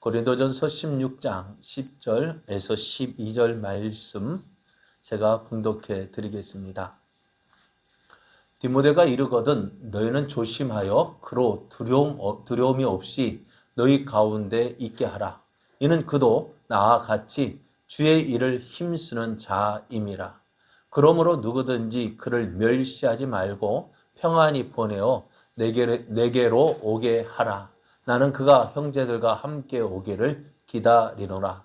고린도전서 16장 10절에서 12절 말씀 제가 봉독해 드리겠습니다. 디모데가 이르거든 너희는 조심하여 그로 두려움이 없이 너희 가운데 있게 하라. 이는 그도 나와 같이 주의 일을 힘쓰는 자임이라. 그러므로 누구든지 그를 멸시하지 말고 평안히 보내어 내게로 오게 하라. 나는 그가 형제들과 함께 오기를 기다리노라.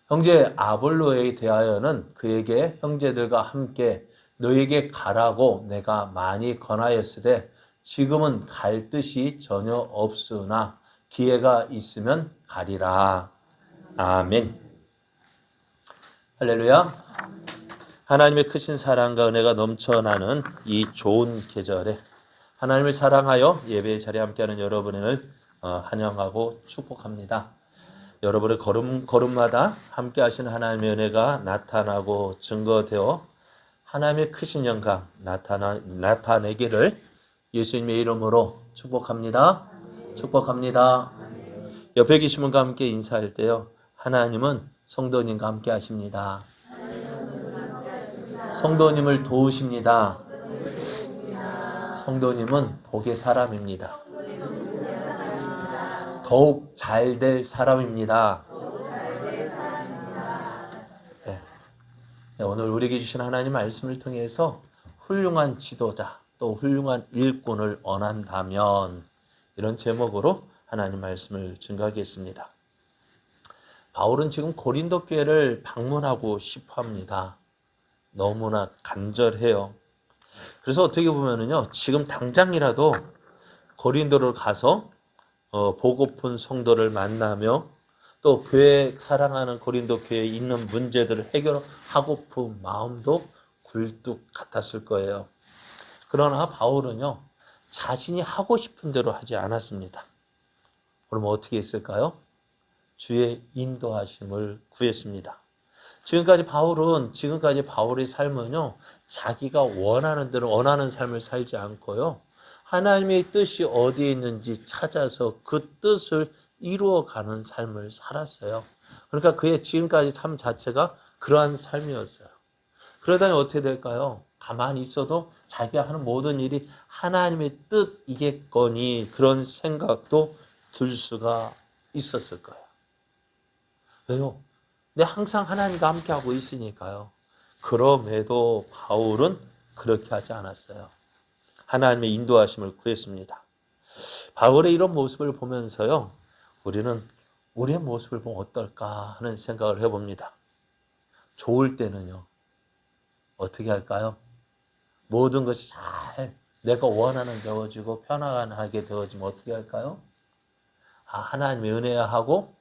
형제 아볼로에 대하여는 그에게 형제들과 함께 너에게 가라고 내가 많이 권하였으되 지금은 갈 뜻이 전혀 없으나 기회가 있으면 가리라. 아멘. 할렐루야. 하나님의 크신 사랑과 은혜가 넘쳐나는 이 좋은 계절에 하나님을 사랑하여 예배의 자리에 함께하는 여러분을 환영하고 축복합니다. 여러분의 걸음마다 함께 하신 하나님의 은혜가 나타나고 증거되어 하나님의 크신 영광 나타내기를 예수님의 이름으로 축복합니다. 축복합니다. 옆에 계신 분과 함께 인사할 때요. 하나님은 성도님과 함께 하십니다. 성도님을 도우십니다. 성도님은 복의 사람입니다. 더욱 잘 될 사람입니다. 네. 오늘 우리에게 주신 하나님 말씀을 통해서 훌륭한 지도자 또 훌륭한 일꾼을 원한다면 이런 제목으로 하나님 말씀을 증거하겠습니다. 바울은 지금 고린도 교회를 방문하고 싶어 합니다. 너무나 간절해요. 그래서 어떻게 보면은요, 지금 당장이라도 고린도를 가서 보고픈 성도를 만나며 또 교회 사랑하는 고린도 교회에 있는 문제들을 해결하고픈 마음도 굴뚝 같았을 거예요. 그러나 바울은요, 자신이 하고 싶은 대로 하지 않았습니다. 그럼 어떻게 했을까요? 주의 인도하심을 구했습니다. 지금까지 바울의 삶은요, 자기가 원하는 대로 원하는 삶을 살지 않고요, 하나님의 뜻이 어디에 있는지 찾아서 그 뜻을 이루어가는 삶을 살았어요. 그러니까 그의 지금까지 삶 자체가 그러한 삶이었어요. 그러다니 어떻게 될까요? 가만히 있어도 자기가 하는 모든 일이 하나님의 뜻이겠거니 그런 생각도 들 수가 있었을 거예요. 왜요? 근데 항상 하나님과 함께하고 있으니까요. 그럼에도 바울은 그렇게 하지 않았어요. 하나님의 인도하심을 구했습니다. 바울의 이런 모습을 보면서요, 우리는 우리의 모습을 보면 어떨까 하는 생각을 해봅니다. 좋을 때는요, 어떻게 할까요? 모든 것이 잘 내가 원하는 되어지고 편안하게 되어지면 어떻게 할까요? 하나님의 은혜야 하고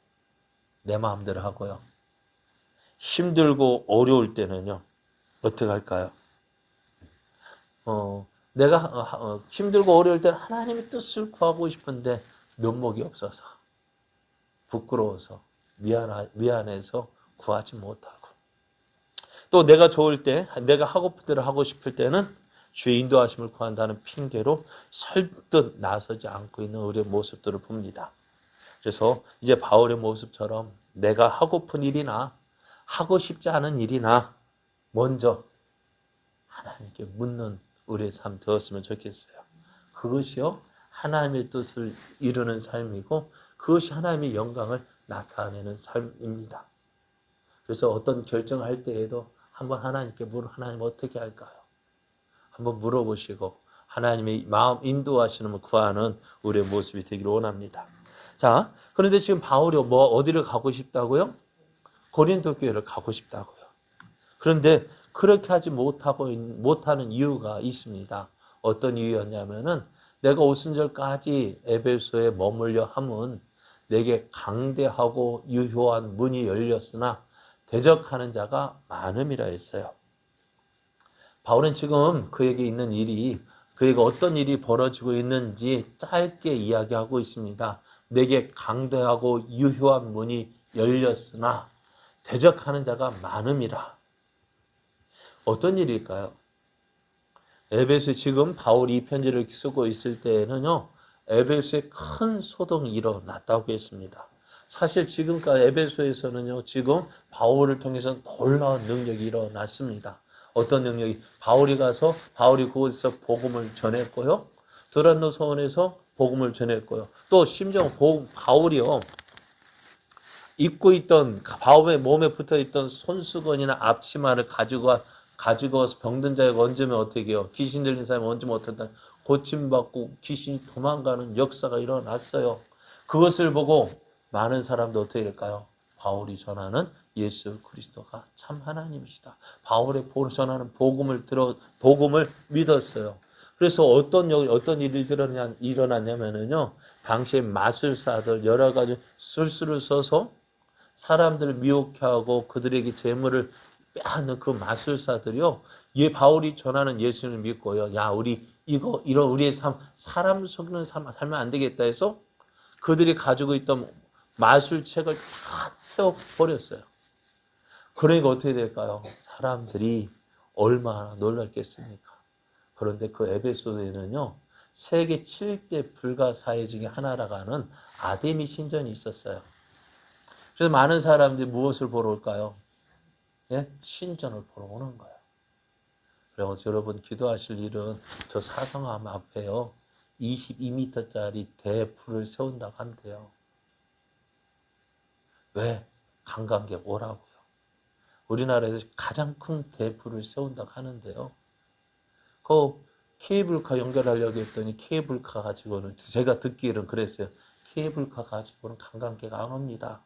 내 마음대로 하고요. 힘들고 어려울 때는요, 어떻게 할까요? 내가 힘들고 어려울 때는 하나님의 뜻을 구하고 싶은데 면목이 없어서 부끄러워서 미안해서 구하지 못하고 또 내가 좋을 때 내가 하고픈 대로 하고 싶을 때는 주의 인도하심을 구한다는 핑계로 설득 나서지 않고 있는 우리의 모습들을 봅니다. 그래서 이제 바울의 모습처럼 내가 하고픈 일이나 하고 싶지 않은 일이나 먼저 하나님께 묻는 우리의 삶 되었으면 좋겠어요. 그것이요, 하나님의 뜻을 이루는 삶이고 그것이 하나님의 영광을 나타내는 삶입니다. 그래서 어떤 결정을 할 때에도 한번 하나님께 하나님 어떻게 할까요? 한번 물어보시고 하나님의 마음 인도하시는 구하는 우리의 모습이 되기를 원합니다. 자, 그런데 지금 바울이 어디를 가고 싶다고요? 고린도 교회를 가고 싶다고요. 그런데 그렇게 하지 못하는 이유가 있습니다. 어떤 이유였냐면은 내가 오순절까지 에베소에 머물려 함은 내게 강대하고 유효한 문이 열렸으나 대적하는 자가 많음이라 했어요. 바울은 지금 그에게 있는 일이 그에게 어떤 일이 벌어지고 있는지 짧게 이야기하고 있습니다. 내게 강대하고 유효한 문이 열렸으나 대적하는 자가 많음이라. 어떤 일일까요? 에베소에 지금 바울이 이 편지를 쓰고 있을 때에는요, 에베소에 큰 소동이 일어났다고 했습니다. 사실 지금까지 에베소에서는요, 지금 바울을 통해서 놀라운 능력이 일어났습니다. 어떤 능력이? 바울이 가서 바울이 그곳에서 복음을 전했고요. 드란노 서원에서 복음을 전했고요. 또 심지어 바울이요, 입고 있던 바울의 몸에 붙어 있던 손수건이나 앞치마를 가지고 와서 병든 자에게 얹으면 어떻게 해요? 귀신 들린 사람이 얹으면 어떻다? 고침받고 귀신이 도망가는 역사가 일어났어요. 그것을 보고 많은 사람도 어떻게 될까요? 바울이 전하는 예수 그리스도가 참 하나님이시다. 바울의 전하는 복음을 믿었어요. 그래서 어떤 일이 일어났냐면요. 당시에 마술사들 여러 가지 술수를 써서 사람들을 미혹해 하고 그들에게 재물을 빼앗는 그 마술사들이요. 바울이 전하는 예수를 믿고요. 야, 우리 이런 우리의 사람 속이는 삶 살면 안 되겠다 해서 그들이 가지고 있던 마술책을 다 태워버렸어요. 그러니까 어떻게 될까요? 사람들이 얼마나 놀랐겠습니까? 그런데 그 에베소에는요, 세계 7대 불가사의 중에 하나라고 하는 아데미 신전이 있었어요. 그래서 많은 사람들이 무엇을 보러 올까요? 예? 신전을 보러 오는 거예요. 그래서 여러분 기도하실 일은 저 사성함 앞에요, 22m짜리 대불을 세운다고 한대요. 왜? 관광객 오라고요. 우리나라에서 가장 큰 대불을 세운다고 하는데요. 그 케이블카 연결하려고 했더니 케이블카 가지고는, 제가 듣기로는 그랬어요. 케이블카 가지고는 관광객 안 옵니다.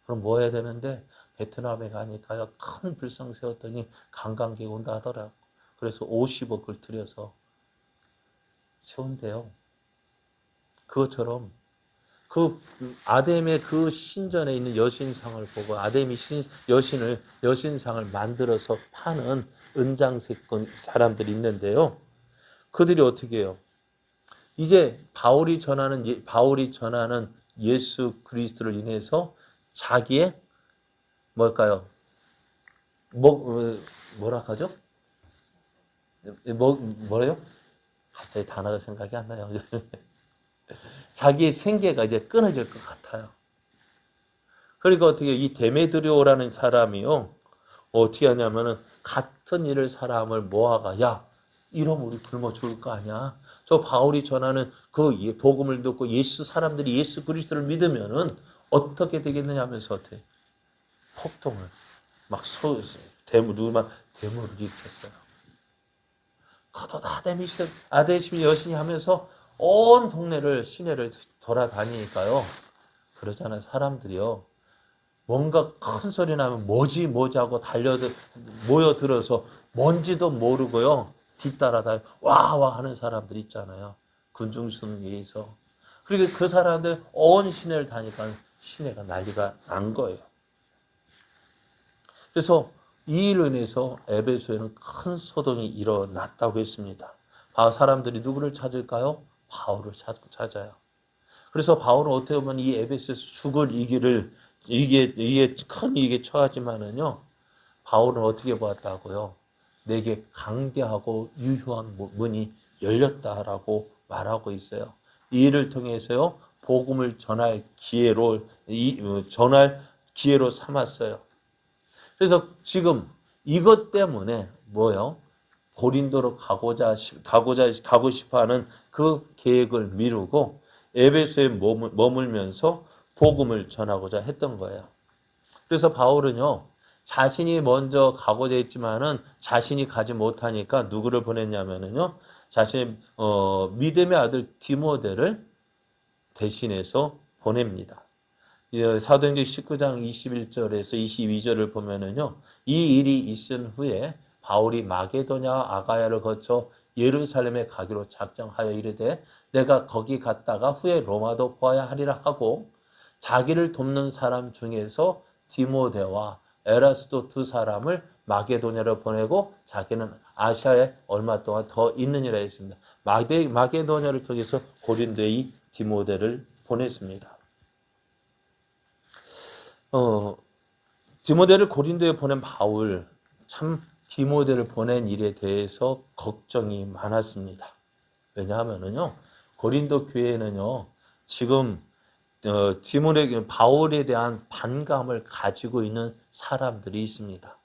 그럼 뭐 해야 되는데, 베트남에 가니까요, 큰 불상 세웠더니 관광객 온다 하더라고. 그래서 50억을 들여서 세운대요. 그것처럼 그 아담의 그 신전에 있는 여신상을 보고 아담이 여신상을 만들어서 파는 은장세권 사람들이 있는데요. 그들이 어떻게 해요? 이제 바울이 전하는 예수 그리스도를 인해서 자기의 뭘까요? 뭐라 하죠? 뭐래요? 갑자기 단어가 생각이 안 나요. 자기의 생계가 이제 끊어질 것 같아요. 그러니까 어떻게 이 데메드리오라는 사람이요, 어떻게 하냐면은 같은 일을 사람을 모아가, 야, 이러면 우리 굶어 죽을 거 아니야. 저 바울이 전하는 그 복음을 듣고 사람들이 예수 그리스도를 믿으면은 어떻게 되겠느냐 하면서 어떻게 폭동을 막 누구만 데모를 일으켰어요. 겉옷 아데심이 여신이 하면서 온 동네를 시내를 돌아다니니까요. 그러잖아요. 사람들이요, 뭔가 큰 소리 나면 뭐지 하고 모여들어서 뭔지도 모르고요, 뒤따라다 와와 하는 사람들 있잖아요. 군중순 위해서. 그리고 그 사람들 온 시내를 다니까 시내가 난리가 난 거예요. 그래서 이 일로 인해서 에베소에는 큰 소동이 일어났다고 했습니다. 사람들이 누구를 찾을까요? 바울을 찾아요. 그래서 바울은 어떻게 보면 이 에베소에서 죽을 이게 큰 이익에 처하지만은요, 바울은 어떻게 보았다고요? 내게 강대하고 유효한 문이 열렸다라고 말하고 있어요. 이 일을 통해서요, 복음을 전할 기회로 삼았어요. 그래서 지금 이것 때문에 뭐요? 고린도로 가고 싶어하는 그 계획을 미루고 에베소에 머물면서 복음을 전하고자 했던 거예요. 그래서 바울은요, 자신이 먼저 가고자 했지만은 자신이 가지 못하니까 누구를 보냈냐면은요, 자신의 믿음의 아들 디모데를 대신해서 보냅니다. 사도행전 19장 21절에서 22절을 보면은요, 이 일이 있은 후에 바울이 마게도냐 아가야를 거쳐 예루살렘에 가기로 작정하여 이르되 내가 거기 갔다가 후에 로마도 보아야 하리라 하고, 자기를 돕는 사람 중에서 디모데와 에라스도 두 사람을 마게도냐로 보내고 자기는 아시아에 얼마 동안 더 있느니라 했습니다. 마게도냐를 통해서 고린도에 이 디모데를 보냈습니다. 디모데를 고린도에 보낸 바울, 참 디모데를 보낸 일에 대해서 걱정이 많았습니다. 왜냐하면요, 고린도 교회는요, 지금 디모데 바울에 대한 반감을 가지고 있는 사람들이 있습니다.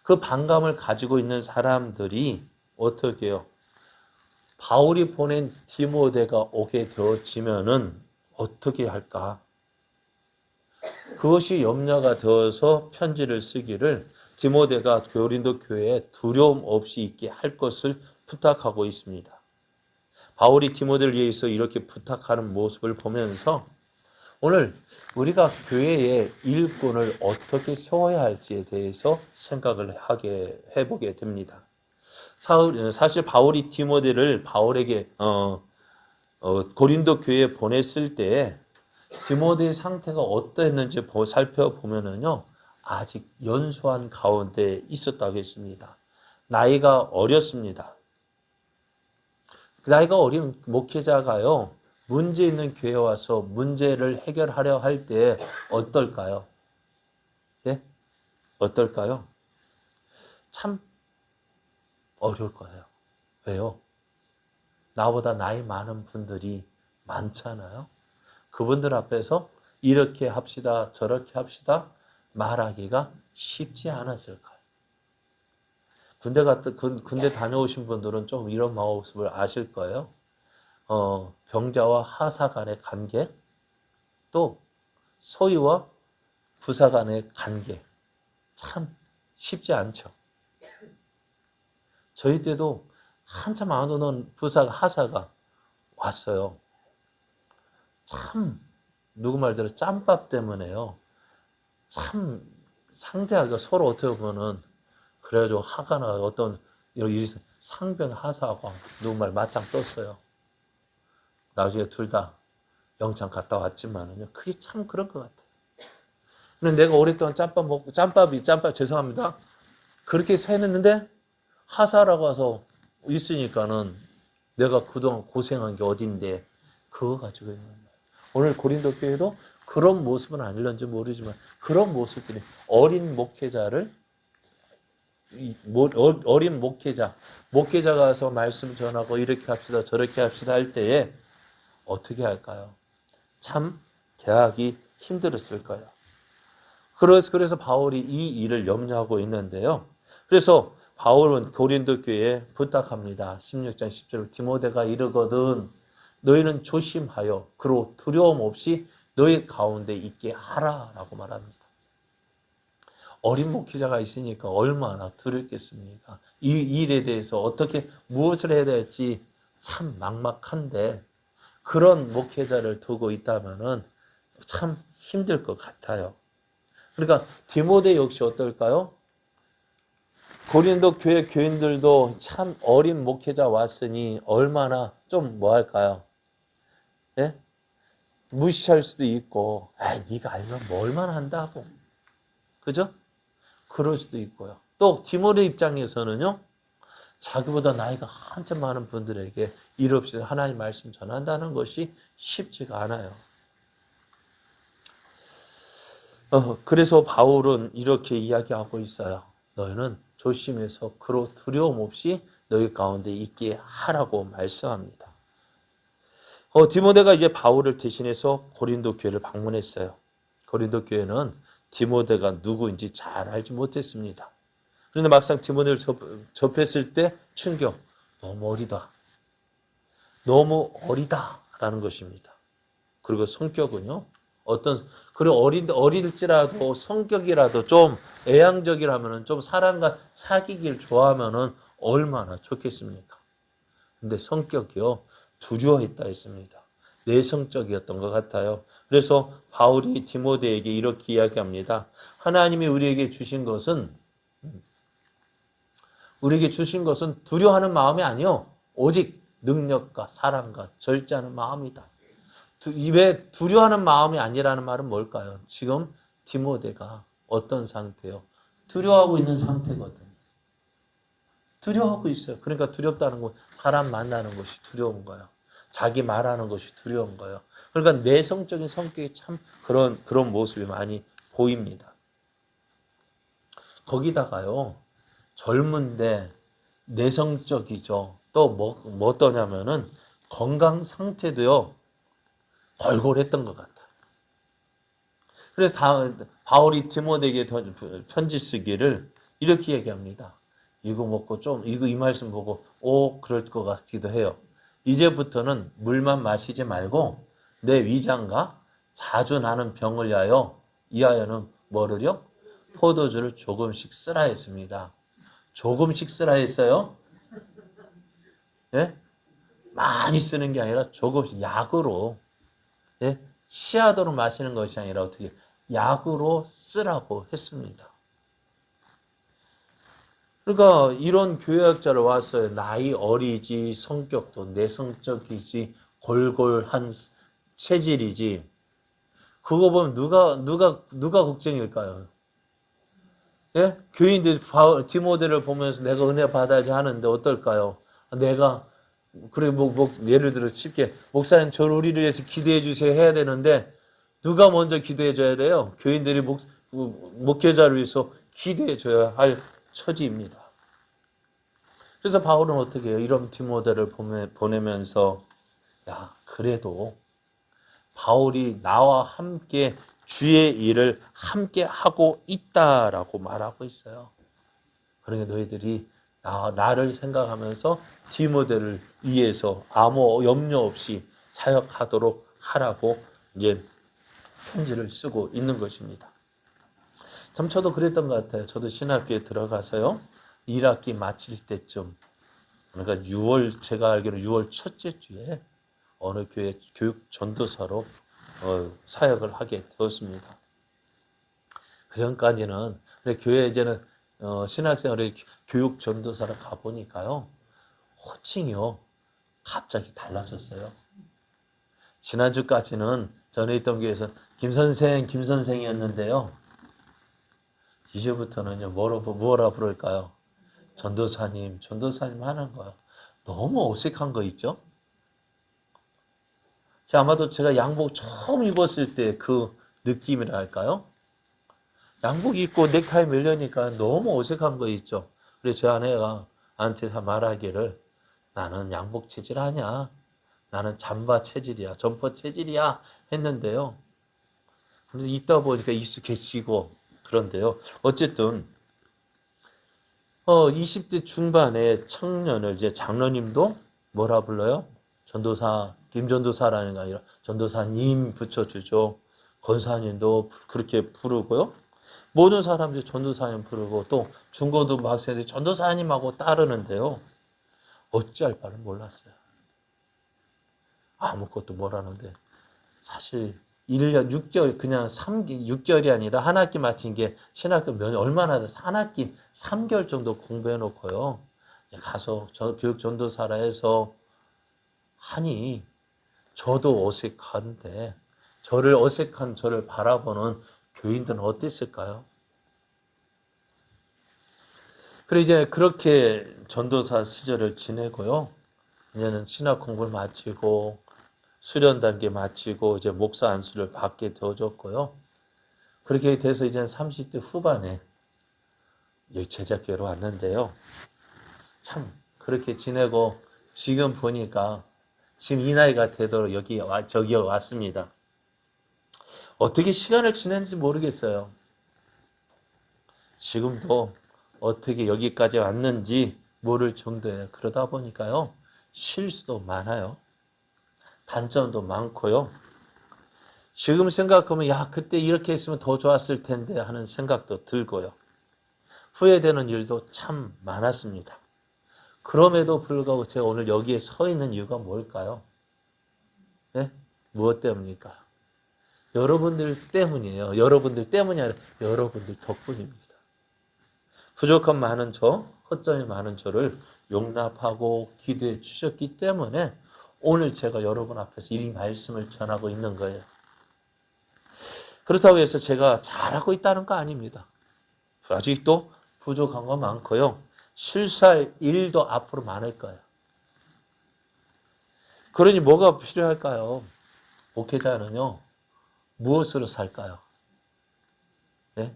그 반감을 가지고 있는 사람들이 어떻게 해요? 바울이 보낸 디모데가 오게 되어지면은 어떻게 할까? 그것이 염려가 되어서 편지를 쓰기를 디모데가 고린도 교회에 두려움 없이 있게 할 것을 부탁하고 있습니다. 바울이 디모데를 위해서 이렇게 부탁하는 모습을 보면서 오늘 우리가 교회의 일꾼을 어떻게 세워야 할지에 대해서 생각을 하게 해보게 됩니다. 사실 바울이 디모데를 바울에게 고린도 교회에 보냈을 때 디모데의 상태가 어떠했는지 살펴보면은요, 아직 연소한 가운데 있었다고 했습니다. 나이가 어렸습니다. 나이가 어린 목회자가요, 문제 있는 교회에 와서 문제를 해결하려 할 때 어떨까요? 예? 어떨까요? 참 어려울 거예요. 왜요? 나보다 나이 많은 분들이 많잖아요. 그분들 앞에서 이렇게 합시다, 저렇게 합시다 말하기가 쉽지 않았을 거예요. 군대 다녀오신 분들은 좀 이런 모습을 아실 거예요. 병자와 하사 간의 관계, 또 소위와 부사 간의 관계, 참 쉽지 않죠. 저희 때도 한참 안 오는 하사가 왔어요. 참 누구 말대로 짬밥 때문에요. 참 상대하기가 서로 어떻게 보면은 그래가지고 화가 나 어떤 여기 상병 하사하고 누구 말 맞짱 떴어요. 나중에 둘 다 영창 갔다 왔지만은요. 그게 참 그럴 것 같아요. 근데 내가 오랫동안 짬밥 먹고 짬밥 죄송합니다. 그렇게 해냈는데 하사라고 와서 있으니까는 내가 그동안 고생한 게 어딘데 그거 가지고 있는 거예요. 오늘 고린도 교회도 그런 모습은 아닐런지 모르지만 그런 모습들이 어린 목회자가 와서 말씀 전하고 이렇게 합시다 저렇게 합시다 할 때에 어떻게 할까요? 참 대하기 힘들었을 거예요. 그래서 바울이 이 일을 염려하고 있는데요. 그래서 바울은 고린도 교회에 부탁합니다. 16장 10절 디모데가 이르거든 너희는 조심하여 그로 두려움 없이 너희 가운데 있게 하라라고 말합니다. 어린 목회자가 있으니까 얼마나 두렵겠습니까? 이 일에 대해서 어떻게 무엇을 해야 될지 참 막막한데 그런 목회자를 두고 있다면은 참 힘들 것 같아요. 그러니까 디모데 역시 어떨까요? 고린도 교회 교인들도 참 어린 목회자 왔으니 얼마나 좀 뭐할까요? 예? 무시할 수도 있고, 네가 알면 뭐 얼마나 한다고, 그죠? 그럴 수도 있고요. 또 디모데 입장에서는요, 자기보다 나이가 한참 많은 분들에게 일 없이 하나님 말씀 전한다는 것이 쉽지가 않아요. 그래서 바울은 이렇게 이야기하고 있어요. 너희는 조심해서 그로 두려움 없이 너희 가운데 있게 하라고 말씀합니다. 디모데가 이제 바울을 대신해서 고린도 교회를 방문했어요. 고린도 교회는 디모데가 누구인지 잘 알지 못했습니다. 그런데 막상 디모데를 접했을 때 충격, 너무 어리다. 너무 어리다라는 것입니다. 그리고 성격은요. 그리고 어릴지라도 성격이라도 좀 애양적이라면은 좀 사람과 사귀길 좋아하면은 얼마나 좋겠습니까? 근데 성격이요. 두려워했다 했습니다. 내성적이었던 것 같아요. 그래서 바울이 디모데에게 이렇게 이야기합니다. 하나님이 우리에게 주신 것은 두려워하는 마음이 아니요. 오직 능력과 사랑과 절제하는 마음이다. 왜 두려워하는 마음이 아니라는 말은 뭘까요? 지금 디모데가 어떤 상태요? 두려워하고 있는 상태거든. 두려워하고 있어요. 그러니까 두렵다는 건 사람 만나는 것이 두려운 거예요. 자기 말하는 것이 두려운 거예요. 그러니까 내성적인 성격이 참 그런 모습이 많이 보입니다. 거기다가요, 젊은데 내성적이죠. 또 뭐 어떠냐면은 건강 상태도요, 골골했던 것 같아. 그래서 바울이 디모데에게 편지 쓰기를 이렇게 얘기합니다. 이거 먹고 이거 이 말씀 보고 그럴 것 같기도 해요. 이제부터는 물만 마시지 말고 내 위장과 자주 나는 병을 이하여는 뭐를요? 포도주를 조금씩 쓰라 했습니다. 조금씩 쓰라 했어요? 예? 많이 쓰는 게 아니라 조금씩 약으로, 예? 취하도록 마시는 것이 아니라 어떻게 약으로 쓰라고 했습니다. 그러니까 이런 교회학자를 왔어요. 나이 어리지, 성격도 내성적이지, 골골한 체질이지. 그거 보면 누가 걱정일까요? 예? 교인들 디모데를 보면서 내가 은혜 받아야지 하는데 어떨까요? 내가 그래 예를 들어 쉽게 목사님 저 우리를 위해서 기도해 주세요 해야 되는데 누가 먼저 기도해 줘야 돼요? 교인들이 목회자를 위해서 기도해 줘야 할 처지입니다. 그래서 바울은 어떻게 해요? 이런 디모데를 보내면서 야 그래도 바울이 나와 함께 주의 일을 함께 하고 있다라고 말하고 있어요. 그러니까 너희들이 나를 생각하면서 디모데를 위해서 아무 염려 없이 사역하도록 하라고 이제 편지를 쓰고 있는 것입니다. 참 저도 그랬던 것 같아요. 저도 신학교에 들어가서요. 1학기 마칠 때쯤 그러니까 제가 알기로 6월 첫째 주에 어느 교회 교육 전도사로 사역을 하게 되었습니다. 그 전까지는 교회 이제는 신학생활에 교육 전도사로 가 보니까요 호칭이요 갑자기 달라졌어요. 지난주까지는 전에 있던 교회에서 김 선생이었는데요. 이제부터는요 뭐라 부를까요? 전도사님 하는 거요. 너무 어색한 거 있죠? 아마도 제가 양복 처음 입었을 때 그 느낌이랄까요? 양복 입고 넥타이 매려니까 너무 어색한 거 있죠. 그래서 제 아내가 나한테 말하기를 나는 양복 체질 아니야. 나는 잠바 체질이야. 점퍼 체질이야. 했는데요. 그래서 있다 보니까 익숙해지고 그런데요. 어쨌든 20대 중반의 청년을 이제 장로님도 뭐라 불러요? 전도사, 김전도사라는 게 아니라 전도사님 붙여주죠. 권사님도 그렇게 부르고요. 모든 사람들이 전도사님 부르고 또 중고등학생들이 전도사님하고 따르는데요. 어찌할 바를 몰랐어요. 아무것도 모르는데 사실 1년 6개월 그냥 6개월이 아니라 한 학기 마친 게 신학교 얼마나 돼서 한 학기 3개월 정도 공부해 놓고요. 가서 교육 전도사라 해서 하니 저도 어색한데 어색한 저를 바라보는 교인들은 어땠을까요? 그래 이제 그렇게 전도사 시절을 지내고요. 이제는 신학 공부를 마치고 수련 단계 마치고 이제 목사 안수를 받게 되어졌고요. 그렇게 돼서 이제 30대 후반에 여기 제자교회로 왔는데요. 참 그렇게 지내고 지금 보니까 지금 이 나이가 되도록 저기 왔습니다. 어떻게 시간을 지냈는지 모르겠어요. 지금도 어떻게 여기까지 왔는지 모를 정도예요. 그러다 보니까요. 실수도 많아요. 단점도 많고요. 지금 생각하면 야 그때 이렇게 했으면 더 좋았을 텐데 하는 생각도 들고요. 후회되는 일도 참 많았습니다. 그럼에도 불구하고 제가 오늘 여기에 서 있는 이유가 뭘까요? 네? 무엇 때문입니까? 여러분들 때문이에요. 여러분들 때문이 아니라 여러분들 덕분입니다. 부족한 많은 허점이 많은 저를 용납하고 기도해 주셨기 때문에 오늘 제가 여러분 앞에서 이 말씀을 전하고 있는 거예요. 그렇다고 해서 제가 잘하고 있다는 거 아닙니다. 아직도 부족한 거 많고요. 실수할 일도 앞으로 많을 거예요. 그러니 뭐가 필요할까요? 목회자는요. 무엇으로 살까요? 네?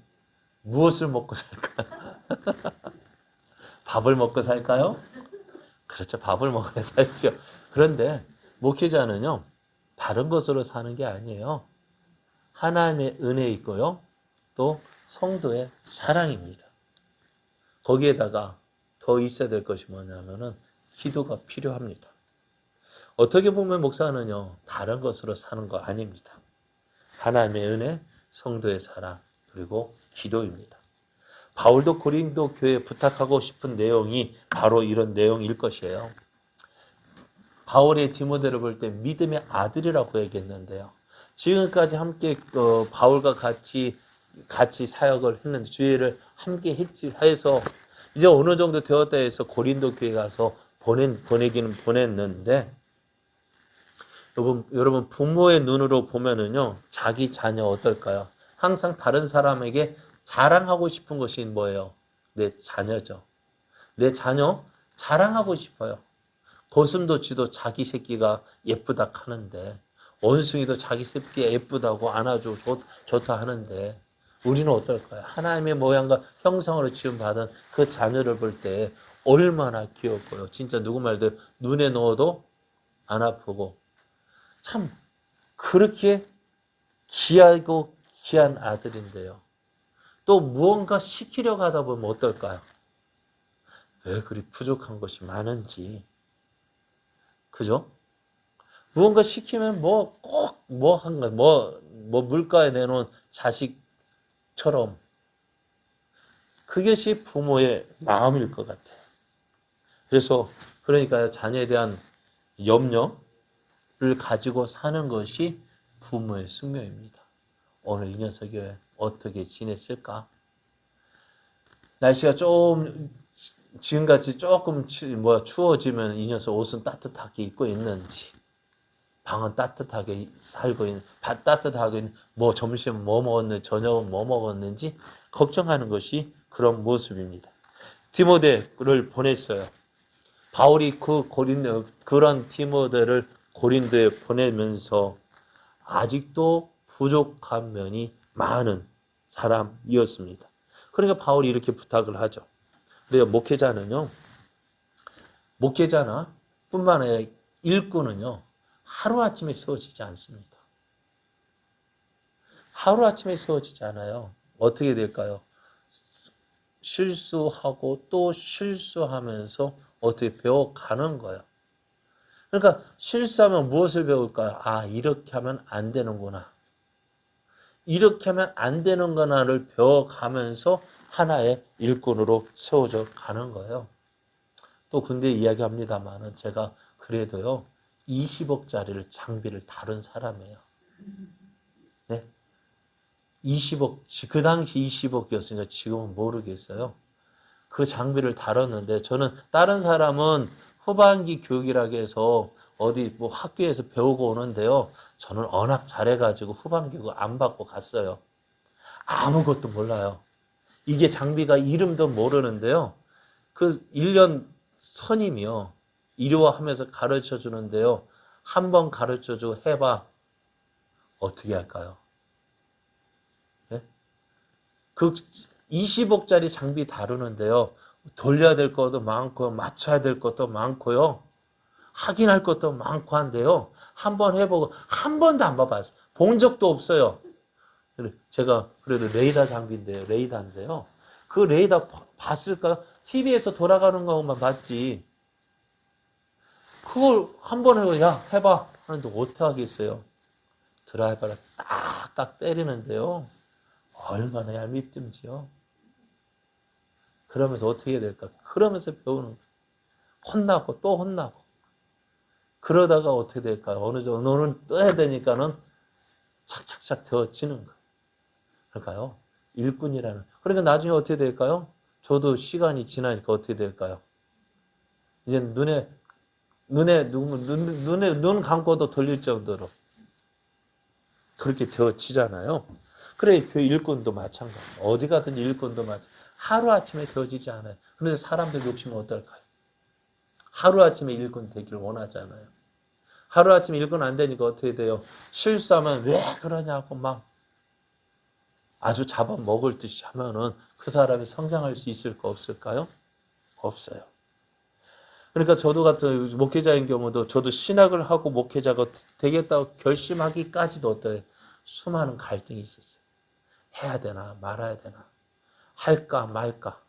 무엇을 먹고 살까요? 밥을 먹고 살까요? 그렇죠. 밥을 먹어야 살죠. 그런데 목회자는요. 다른 것으로 사는 게 아니에요. 하나님의 은혜 있고요. 또 성도의 사랑입니다. 거기에다가 더 있어야 될 것이 뭐냐면은 기도가 필요합니다. 어떻게 보면 목사는요, 다른 것으로 사는 거 아닙니다. 하나님의 은혜, 성도의 사랑, 그리고 기도입니다. 바울도 고린도 교회에 부탁하고 싶은 내용이 바로 이런 내용일 것이에요. 바울의 디모데를 볼 때 믿음의 아들이라고 얘기했는데요. 지금까지 함께 바울과 같이 사역을 했는데 주의를 함께 해서 이제 어느 정도 되었다 해서 고린도 교회 가서 보내기는 보냈는데 여러분 부모의 눈으로 보면은요 자기 자녀 어떨까요? 항상 다른 사람에게 자랑하고 싶은 것이 뭐예요? 내 자녀죠. 내 자녀 자랑하고 싶어요. 고슴도치도 자기 새끼가 예쁘다 하는데 원숭이도 자기 새끼 예쁘다고 안아주고 좋다 하는데 우리는 어떨까요? 하나님의 모양과 형상으로 지음받은 그 자녀를 볼 때 얼마나 귀엽고요. 진짜 누구 말대로 눈에 넣어도 안 아프고 참 그렇게 귀하고 귀한 아들인데요. 또 무언가 시키려고 하다 보면 어떨까요? 왜 그리 부족한 것이 많은지. 그죠? 무언가 시키면 물가에 내놓은 자식처럼 그것이 부모의 마음일 것 같아요. 그러니까 자녀에 대한 염려를 가지고 사는 것이 부모의 숙명입니다. 오늘 이 녀석이 어떻게 지냈을까? 날씨가 좀 지금같이 조금 추워지면 이 녀석 옷은 따뜻하게 입고 있는지, 방은 따뜻하게 살고 있는, 따뜻하게 점심 뭐 먹었는지, 저녁은 뭐 먹었는지 걱정하는 것이 그런 모습입니다. 디모데를 보냈어요. 바울이 그런 디모데를 고린도에 보내면서 아직도 부족한 면이 많은 사람이었습니다. 그러니까 바울이 이렇게 부탁을 하죠. 그래요. 목회자나 뿐만 아니라 일꾼은요, 하루아침에 세워지지 않습니다. 하루아침에 세워지지 않아요. 어떻게 될까요? 실수하고 또 실수하면서 어떻게 배워가는 거예요. 그러니까 실수하면 무엇을 배울까요? 아, 이렇게 하면 안 되는구나. 이렇게 하면 안 되는구나를 배워가면서 하나의 일꾼으로 세워져 가는 거예요. 또 군대 이야기합니다만은 제가 그래도요 20억짜리를 장비를 다룬 사람이에요. 네? 20억, 그 당시 20억이었으니까 지금은 모르겠어요. 그 장비를 다뤘는데 저는 다른 사람은 후반기 교육이라고 해서 어디 학교에서 배우고 오는데요. 저는 워낙 잘해가지고 후반기 교육 안 받고 갔어요. 아무것도 몰라요. 이게 장비가 이름도 모르는데요. 그 1년 선임이요. 이리와 하면서 가르쳐 주는데요. 한 번 가르쳐 주고 해봐. 어떻게 할까요? 네? 그 20억짜리 장비 다루는데요. 돌려야 될 것도 많고 맞춰야 될 것도 많고요. 확인할 것도 많고 한데요. 한 번 해보고 한 번도 안 봐봤어요. 본 적도 없어요. 제가 그래도 레이더 장비인데요. 레이더인데요. 그 레이더 봤을까? TV에서 돌아가는 것만 봤지. 그걸 한 번 해보, 야, 해봐. 하는데 어떻게 하겠어요? 드라이버를 딱딱 때리는데요. 얼마나 얄밉든지요. 그러면서 어떻게 해야 될까? 그러면서 배우는 거예요. 혼나고 또 혼나고. 그러다가 어떻게 될까요? 어느 정도는 떠야 되니까는 착착착 되어지는 거예요. 그러니까요. 일꾼이라는. 그러니까 나중에 어떻게 될까요? 저도 시간이 지나니까 어떻게 될까요? 이제 눈 감고도 돌릴 정도로 그렇게 되어지잖아요. 그래, 교회 일꾼도 마찬가지. 어디 가든 일꾼도 마찬가지. 하루아침에 되어지지 않아요. 그런데 사람들 욕심은 어떨까요? 하루아침에 일꾼 되기를 원하잖아요. 하루아침에 일꾼 안 되니까 어떻게 돼요? 실수하면 왜 그러냐고 막 아주 잡아먹을 듯이 하면은 그 사람이 성장할 수 있을까 없을까요? 없어요. 그러니까 저도 같은 목회자인 경우도 저도 신학을 하고 목회자가 되겠다고 결심하기까지도 어때요? 수많은 갈등이 있었어요. 해야 되나 말아야 되나 할까 말까.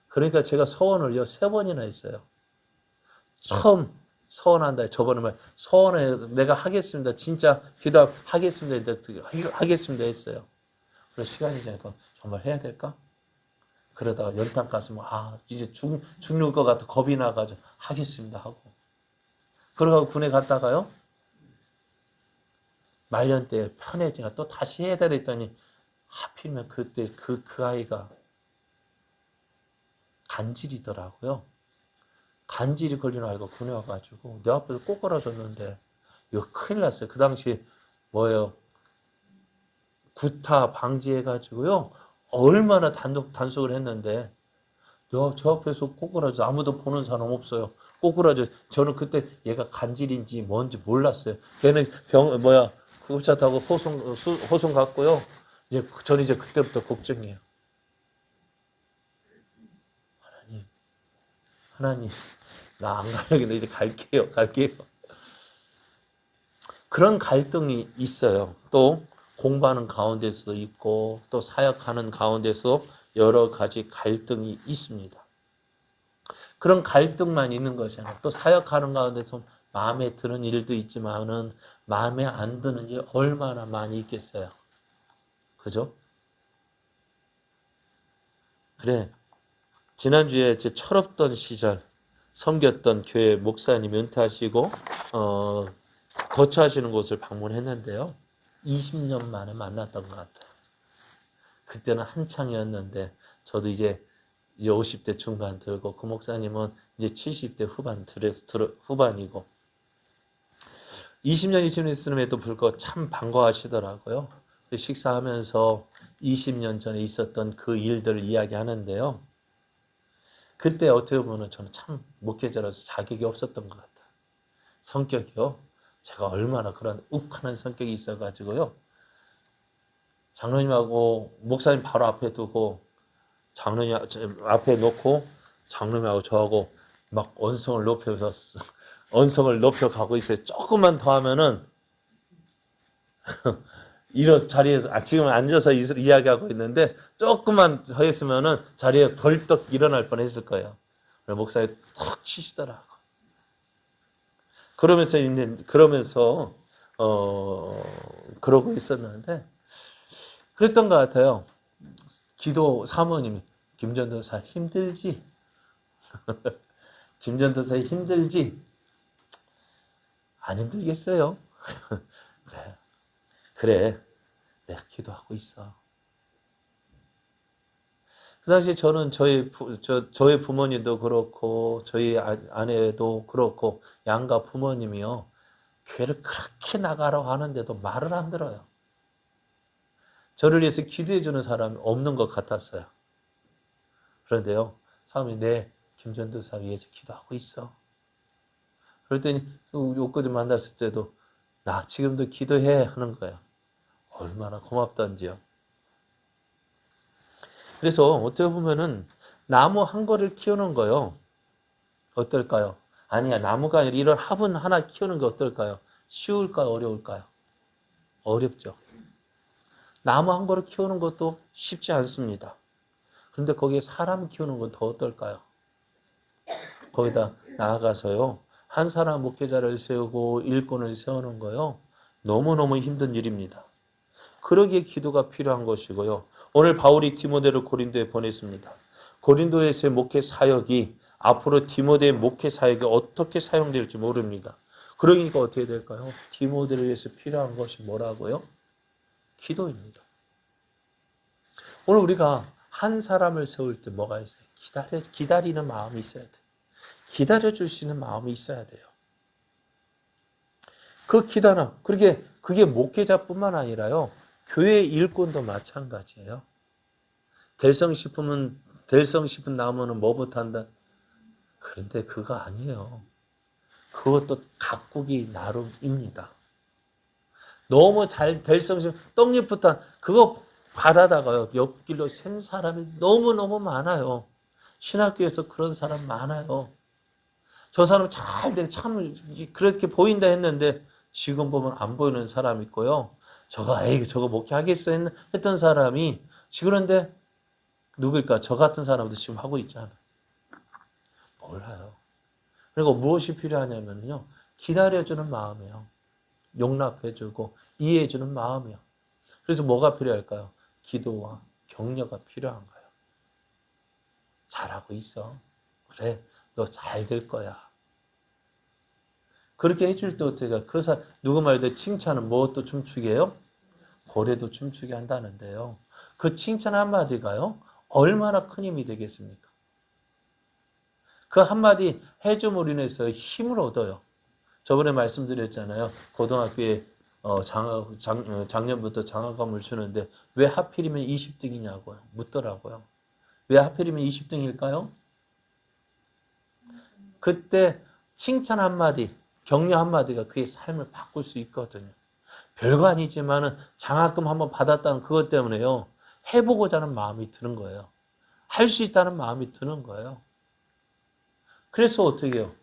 그러니까 제가 서원을요 3번이나 했어요. 처음 서원한다. 저번에 말 서원에 내가 하겠습니다. 진짜 기도하겠습니다. 하겠습니다 했어요. 그래서 시간이 지나니까 정말 해야 될까? 그러다가 연탄 가슴 이제 죽는 것 같아 겁이 나가지고 하겠습니다 하고 그러고 군에 갔다가요 말년 때 편해지니까 또 다시 해야 되라 했더니 하필이면 그때 그 아이가 간질이더라고요. 간질이 걸리는 아이가 군에 와가지고 내 앞에서 꼬꾸라졌는데 이거 큰일 났어요. 그 당시 뭐예요 구타 방지해가지고요 얼마나 단속을 했는데 저 앞에서 꼬꾸라져 아무도 보는 사람 없어요. 꼬꾸라져 저는 그때 얘가 간질인지 뭔지 몰랐어요. 걔는 구급차 타고 호송 갔고요. 저는 이제 그때부터 걱정이에요. 하나님 나 안 가야겠네 이제 갈게요. 그런 갈등이 있어요. 또 공부하는 가운데서도 있고 또 사역하는 가운데서 여러 가지 갈등이 있습니다. 그런 갈등만 있는 것이 아니라 또 사역하는 가운데서 마음에 드는 일도 있지만은 마음에 안 드는 게 얼마나 많이 있겠어요. 그죠? 그래. 지난주에 제 철없던 시절 섬겼던 교회 목사님이 은퇴하시고 거처하시는 곳을 방문했는데요. 20년 만에 만났던 것 같아요. 그때는 한창이었는데 저도 이제 50대 중반 들고 그 목사님은 이제 70대 후반이고 20년 있음에도 불구하고 참 반가워하시더라고요. 식사하면서 20년 전에 있었던 그 일들을 이야기하는데요. 그때 어떻게 보면 저는 참 목회자로서 자격이 없었던 것 같아요. 성격이요. 제가 얼마나 그런 욱하는 성격이 있어가지고요. 장로님하고 목사님 바로 앞에 두고 장로님 앞에 놓고 장로님하고 저하고 막 언성을 높여가고 있어요. 조금만 더 하면은 이런 자리에서 지금 앉아서 이야기하고 있는데 조금만 더 했으면은 자리에 벌떡 일어날 뻔했을 거예요. 목사님 턱 치시더라고. 그러면서 그러고 있었는데 그랬던 것 같아요. 기도 사모님이 김전도사 힘들지? 김전도사 힘들지? 안 힘들겠어요? 그래. 내가 기도하고 있어. 그 당시에 저는 저의 부모님도 그렇고 저희 아내도 그렇고 양가 부모님이요. 교회를 그렇게 나가라고 하는데도 말을 안 들어요. 저를 위해서 기도해 주는 사람이 없는 것 같았어요. 그런데요. 사모님이 김전도사 위해서 기도하고 있어. 그랬더니 엊그제 만났을 때도 나 지금도 기도해 하는 거예요. 얼마나 고맙던지요. 그래서 어떻게 보면은 나무 한 그루를 키우는 거요. 어떨까요? 아니야 나무가 아니라 이런 화분 하나 키우는 게 어떨까요? 쉬울까요? 어려울까요? 어렵죠. 나무 한 그루 키우는 것도 쉽지 않습니다. 그런데 거기에 사람 키우는 건 더 어떨까요? 거기다 나아가서요. 한 사람 목회자를 세우고 일꾼을 세우는 거요. 너무너무 힘든 일입니다. 그러기에 기도가 필요한 것이고요. 오늘 바울이 디모데를 고린도에 보냈습니다. 고린도에서의 목회 사역이 앞으로 디모데의 목회 사역에 어떻게 사용될지 모릅니다. 그러니까 어떻게 될까요? 디모데를 위해서 필요한 것이 뭐라고요? 기도입니다. 오늘 우리가 한 사람을 세울 때 뭐가 있어요? 기다리는 마음이 있어야 돼요. 기다려줄 수 있는 마음이 있어야 돼요. 그 기다림, 그게 목회자뿐만 아니라요. 교회 일꾼도 마찬가지예요. 될성 싶은 나무는 뭐부터 한다? 그런데 그거 아니에요. 그것도 가꾸기 나름입니다. 너무 잘 될성 싶은 떡잎부터 그거 바라다가요. 옆길로 샌 사람이 너무너무 많아요. 신학교에서 그런 사람 많아요. 저 사람 잘 돼, 참 그렇게 보인다 했는데 지금 보면 안 보이는 사람 있고요. 저거 목회하겠어 했던 사람이 그런데 누구일까? 저 같은 사람도 지금 하고 있잖아. 몰라요. 그리고 무엇이 필요하냐면요. 기다려주는 마음이에요. 용납해주고 이해해주는 마음이에요. 그래서 뭐가 필요할까요? 기도와 격려가 필요한 거예요. 잘하고 있어. 그래, 너 잘 될 거야. 그렇게 해줄 때 어떻게 해요? 누구 말도 칭찬은 무엇도 춤추게 해요? 고래도 춤추게 한다는데요. 그 칭찬 한마디가요. 얼마나 큰 힘이 되겠습니까? 그 한마디 해줌으로 인해서 힘을 얻어요. 저번에 말씀드렸잖아요. 고등학교에 작년부터 장학금을 주는데 왜 하필이면 20등이냐고요. 묻더라고요. 왜 하필이면 20등일까요? 그때 칭찬 한마디, 격려 한마디가 그의 삶을 바꿀 수 있거든요. 별거 아니지만은 장학금 한번 받았다는 그것 때문에요. 해보고자 하는 마음이 드는 거예요. 할 수 있다는 마음이 드는 거예요. 그래서 어떻게 해요?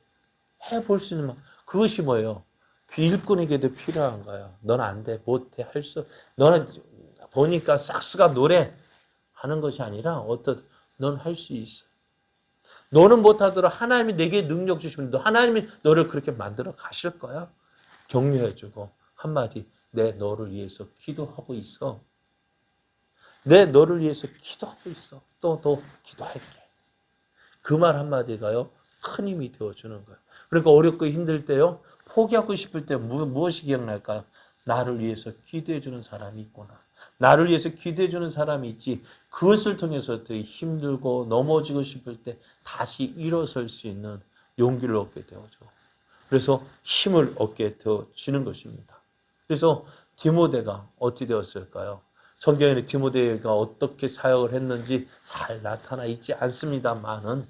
해볼 수 있는 마음. 그것이 뭐예요? 일꾼에게도 필요한 거예요. 넌 안 돼, 못해, 너는 보니까 싹수가 노래 하는 것이 아니라 넌 할 수 있어. 너는 못하더라도 하나님이 내게 능력 주시면 하나님이 너를 그렇게 만들어 가실 거야. 격려해주고 한마디 내 너를 위해서 기도하고 있어. 내 너를 위해서 기도하고 있어. 또 기도할게. 그 말 한마디가요. 큰 힘이 되어주는 거예요. 그러니까 어렵고 힘들 때요. 포기하고 싶을 때 무엇이 기억날까요? 나를 위해서 기도해주는 사람이 있구나. 나를 위해서 기도해주는 사람이 있지. 그것을 통해서 되게 힘들고 넘어지고 싶을 때 다시 일어설 수 있는 용기를 얻게 되어죠. 그래서 힘을 얻게 되어지는 것입니다. 그래서 디모데가 어떻게 되었을까요? 성경에는 디모데가 어떻게 사역을 했는지 잘 나타나 있지 않습니다만은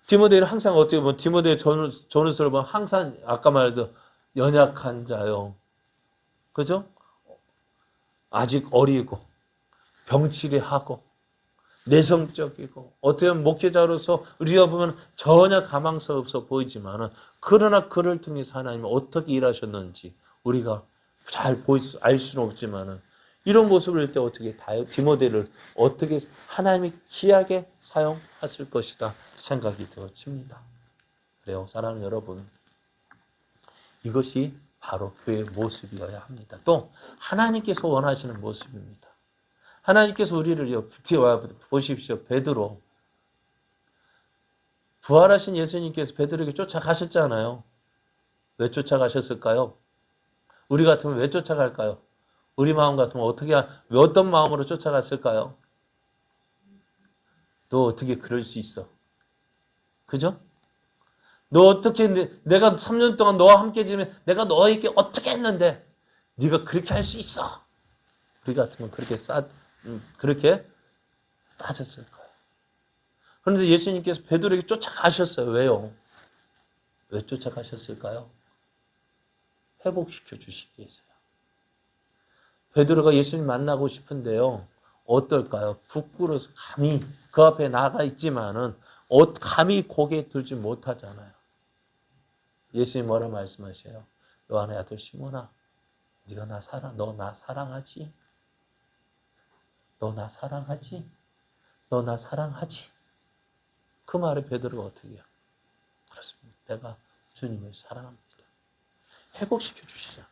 디모데는 항상 어떻게 보면 디모데의 전후서를 보면 항상 아까 말했던 연약한 자요. 그죠? 아직 어리고 병치레하고 내성적이고 어떻게 보면 목회자로서 우리가 보면 전혀 가망성 없어 보이지만은 그러나 그를 통해서 하나님이 어떻게 일하셨는지 우리가 잘 알 수는 없지만은 이런 모습을 볼 때 어떻게 디모데를 어떻게 하나님이 귀하게 사용하실 것이다 생각이 되어집니다. 그래요, 사랑하는 여러분. 이것이 바로 교회의 모습이어야 합니다. 또 하나님께서 원하시는 모습입니다. 하나님께서 우리를 보십시오. 베드로. 부활하신 예수님께서 베드로에게 쫓아가셨잖아요. 왜 쫓아가셨을까요? 우리 같으면 왜 쫓아갈까요? 우리 마음 같으면 어떤 마음으로 쫓아갔을까요? 너 어떻게 그럴 수 있어? 그죠? 너 어떻게 내가 3년 동안 너와 함께 지내면 내가 너에게 어떻게 했는데 네가 그렇게 할 수 있어? 우리 같으면 그렇게 따졌을 거예요. 그런데 예수님께서 베드로에게 쫓아가셨어요. 왜요? 왜 쫓아가셨을까요? 회복시켜 주시기 위해서요. 베드로가 예수님 만나고 싶은데요. 어떨까요? 부끄러워서 감히 그 앞에 나가 있지만은 감히 고개 들지 못하잖아요. 예수님 뭐라 말씀하셔요? 요한의 아들 시몬아, 너 나 사랑하지? 너 나 사랑하지? 너 나 사랑하지? 그 말에 베드로가 어떻게 해요? 그렇습니다. 내가 주님을 사랑합니다. 회복시켜 주시자.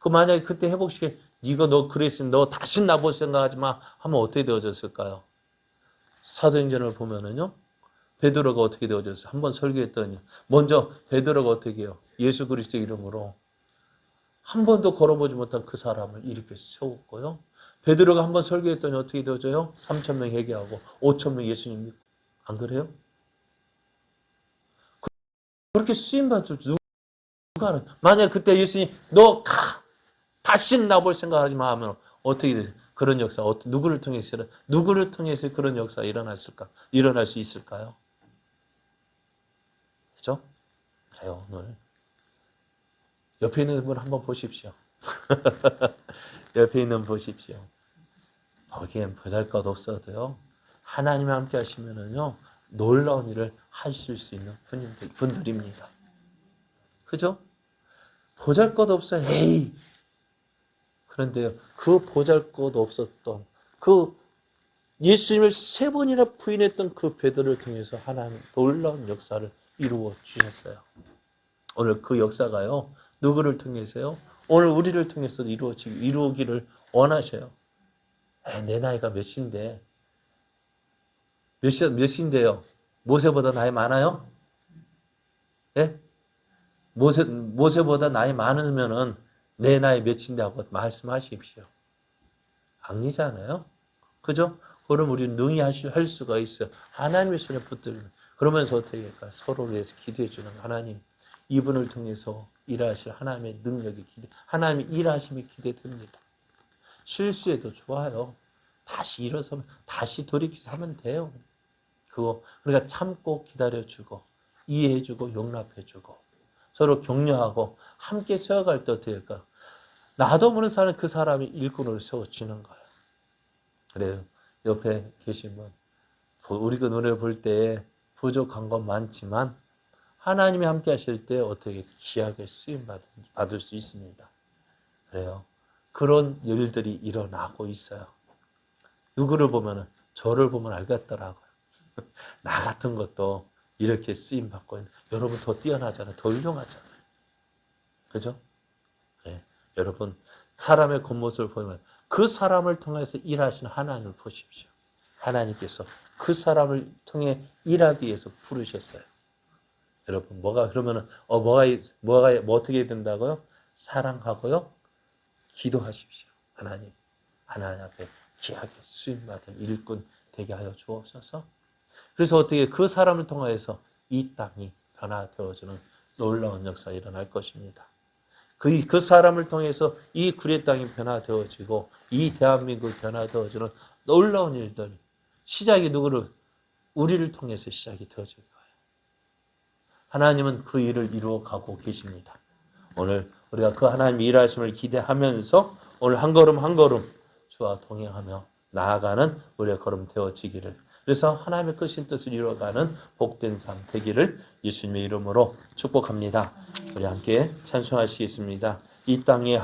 만약에 그때 너 그랬으면 너 다시 나볼 생각하지 마 하면 어떻게 되어졌을까요? 사도행전을 보면은요. 베드로가 어떻게 되어졌어요? 한번 설교했더니 먼저 베드로가 어떻게 해요? 예수 그리스도 이름으로 한 번도 걸어보지 못한 그 사람을 일으켜 세웠고요. 베드로가 한번 설교했더니 어떻게 되어져요? 3,000명 회개하고 5,000명 예수님 믿고. 안 그래요? 그렇게 쓰임받을 줄 누가 알아요? 만약에 그때 예수님 너 가! 다시 나볼 생각하지 마 하면 어떻게 되세요? 그런 역사 누구를 통해서 그런 역사가 일어날 수 있을까요? 그죠? 그래요. 오늘 옆에 있는 분 한번 보십시오. 옆에 있는 분 보십시오. 거기엔 보잘것 없어도요. 하나님 함께 하시면은요. 놀라운 일을 하실 수 있는 분들입니다. 그죠? 보잘것없어. 에이. 그런데요, 그 보잘것없었던 그 예수님을 3번이나 부인했던 그 베드로를 통해서 하나님 놀라운 역사를 이루어 주셨어요. 오늘 그 역사가요, 누구를 통해서요? 오늘 우리를 통해서 이루어지기를 원하셔요. 내 나이가 몇인데, 몇인데요? 모세보다 나이 많아요? 예? 모세보다 나이 많으면은 내 나이 몇인데 하고 말씀하십시오. 아니잖아요? 그죠? 그럼 우리는 능히 할 수가 있어요. 하나님의 손에 붙들면. 그러면서 어떻게 할까요? 서로를 위해서 기도해 주는 하나님. 이분을 통해서 일하실 하나님의 능력이 하나님의 일하심이 기대됩니다. 실수해도 좋아요. 다시 일어서면, 다시 돌이켜서 하면 돼요. 그거, 우리가 참고 기다려주고, 이해해주고, 용납해주고, 서로 격려하고, 함께 세워갈 때 어떻게 할까? 나도 모르는 사람, 그 사람이 일꾼으로 세워주는 거예요. 그래요. 옆에 계신 분, 우리가 노래 볼 때 부족한 건 많지만, 하나님이 함께 하실 때 어떻게 귀하게 쓰임 받을 수 있습니다. 그래요. 그런 일들이 일어나고 있어요. 누구를 보면은 저를 보면 알겠더라고요. 나 같은 것도 이렇게 쓰임 받고 있는, 여러분 더 뛰어나잖아요. 더 훌륭하잖아요. 그죠? 네. 여러분 사람의 겉모습을 보면 그 사람을 통해서 일하시는 하나님을 보십시오. 하나님께서 그 사람을 통해 일하기 위해서 부르셨어요. 여러분 그러면은 뭐가 어떻게 된다고요? 사랑하고요. 기도하십시오. 하나님 앞에 귀하게 쓰임 받은 일꾼 되게 하여 주옵소서. 그래서 어떻게 그 사람을 통해서 이 땅이 변화되어지는 놀라운 역사가 일어날 것입니다. 그 사람을 통해서 이 구례 땅이 변화되어지고 이 대한민국이 변화되어지는 놀라운 일들, 시작이 우리를 통해서 시작이 되어질 거예요. 하나님은 그 일을 이루어가고 계십니다. 오늘 우리가 그 하나님의 일하심을 기대하면서 오늘 한 걸음 한 걸음 주와 동행하며 나아가는 우리의 걸음 되어지기를, 그래서 하나님의 크신 뜻을 이루어가는 복된 삶 되기를 예수님의 이름으로 축복합니다. 우리 함께 찬송하시겠습니다. 이 땅의